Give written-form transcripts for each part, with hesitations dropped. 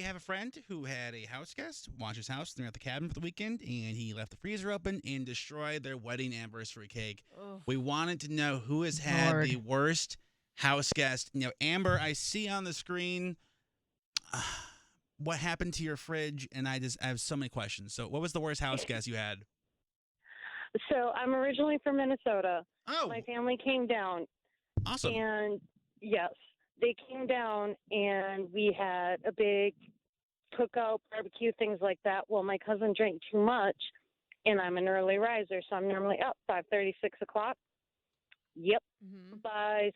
have a friend who had a house guest watch his house. They're at the cabin for the weekend, and he left the freezer open and destroyed their wedding anniversary cake. Ugh. We wanted to know who has had Lord. the worst house guest. Amber, I see on the screen what happened to your fridge, and I have so many questions. So, what was the worst house guest you had? So I'm originally from Minnesota. Oh, My family came down, awesome. and yes, they came down, and we had a big cookout, barbecue, things like that. Well, my cousin drank too much, and I'm an early riser, so I'm normally up 5:30, 6 o'clock. Yep. Mhm. By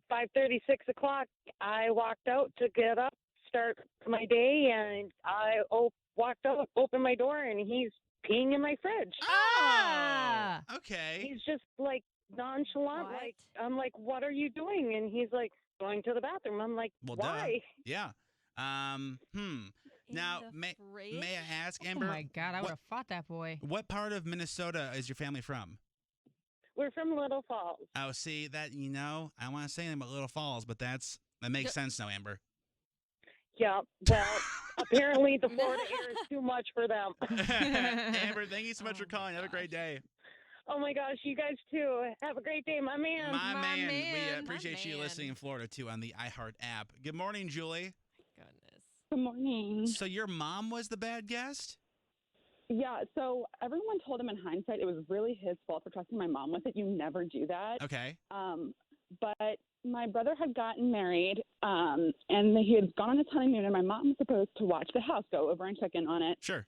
5:30, 6 o'clock, I walked out to get up, start my day, and I walked out, opened my door, and he's peeing in my fridge. Oh, okay. He's just like nonchalant. What? Like, I'm like, what are you doing? And he's like, going to the bathroom. I'm like, Well, why? duh. Yeah. Now, In the may fridge? I ask, Oh Amber? my God, I would have fought that boy. What part of Minnesota is your family from? We're from Little Falls. Oh, see that I want to say anything about Little Falls, but that makes sense now, Amber. Yeah. Well, apparently the Florida air is too much for them. Amber, thank you so much for calling. Have a great day. Oh my gosh, you guys too. Have a great day, my man. My man. We man. appreciate My you man. listening in Florida too on the iHeart app. Good morning, Julie. Goodness. Good morning. So your mom was the bad guest? Yeah, so everyone told him in hindsight it was really his fault for trusting my mom with it. You never do that. Okay. But my brother had gotten married, and he had gone on his honeymoon, and my mom was supposed to watch the house, go over and check in on it. Sure.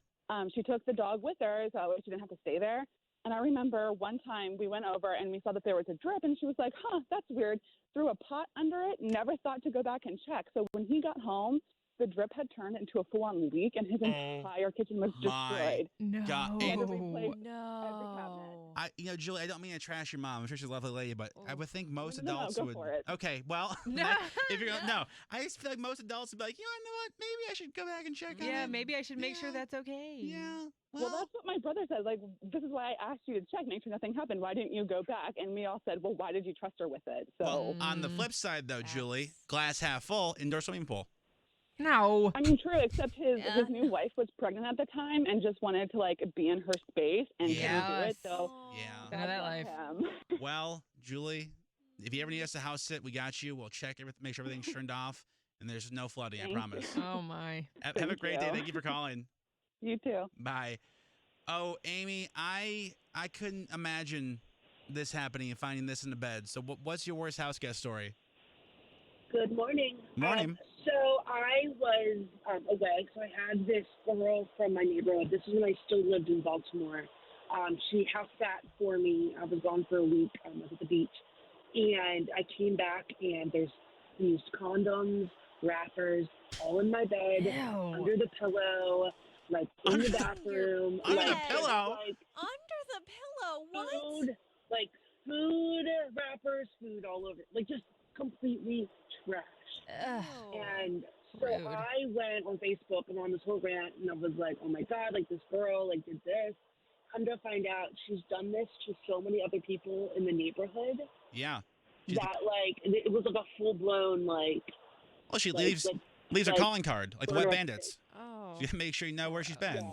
She took the dog with her, so she didn't have to stay there. And I remember one time we went over and we saw that there was a drip, and she was like, that's weird. Threw a pot under it, never thought to go back and check. So when he got home, the drip had turned into a full-on leak, and his entire kitchen was destroyed. No. God. Had to replace No. Julie, I don't mean to trash your mom. I'm sure she's a lovely lady, but I would think most No, adults go would. for it. Okay, well, No. if you're gonna, no, I just feel like most adults would be like, you know what? Maybe I should go back and check on it. Yeah, maybe I should make sure Yeah. that's okay. Yeah. Well, that's what my brother said. Like, this is why I asked you to check, make sure nothing happened. Why didn't you go back? And we all said, well, why did you trust her with it? So, Well, on the flip side, though, Julie, That's- glass half full, indoor swimming pool. No. I mean, true, except his Yeah. his new wife was pregnant at the time and just wanted to, like, be in her space and couldn't do Yes. it. So, Yeah. None of that life. him. Well, Julie, if you ever need us to house sit, we got you. We'll check everything, make sure everything's turned off, and there's no flooding. I Thank promise. Oh my. Have a Thank great day. you. Thank you for calling. You too. Bye. Oh, Amy, I couldn't imagine this happening and finding this in the bed. So, what's your worst house guest story? Good morning. Morning. So I was away. So I had this girl from my neighborhood. This is when I still lived in Baltimore. She house sat for me. I was gone for a week. I was at the beach. And I came back, and there's used condoms, wrappers, all in my bed, Ew. under the pillow, like in the bathroom. Under like, the pillow? Like Under the pillow. What? food, like food wrappers, food all over. Like just completely trash. Ugh. Oh. And so Rude. I went on Facebook and on this whole rant, and I was like, oh my God, like this girl, like did this. Come to find out, she's done this to so many other people in the neighborhood Yeah. She's that like it was like a full blown like. Well, she like- leaves like- her like- calling card, like the Wet burner- Bandits. Oh. So you make sure you know where she's been.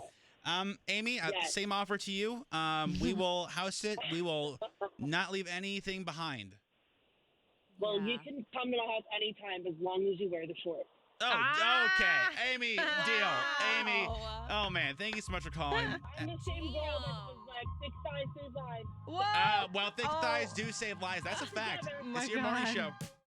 Amy, Yes. same offer to you. We will house it. We will not leave anything behind. Well, you Yeah. can come to my house anytime as long as you wear the shorts. Oh, Ah! okay. Amy, deal. Amy. Wow. Oh, man. Thank you so much for calling. I'm the same girl that was like thick thighs, save lives. Whoa. Well, thick Oh. thighs do save lives. That's a fact. Together. My It's your morning God. show.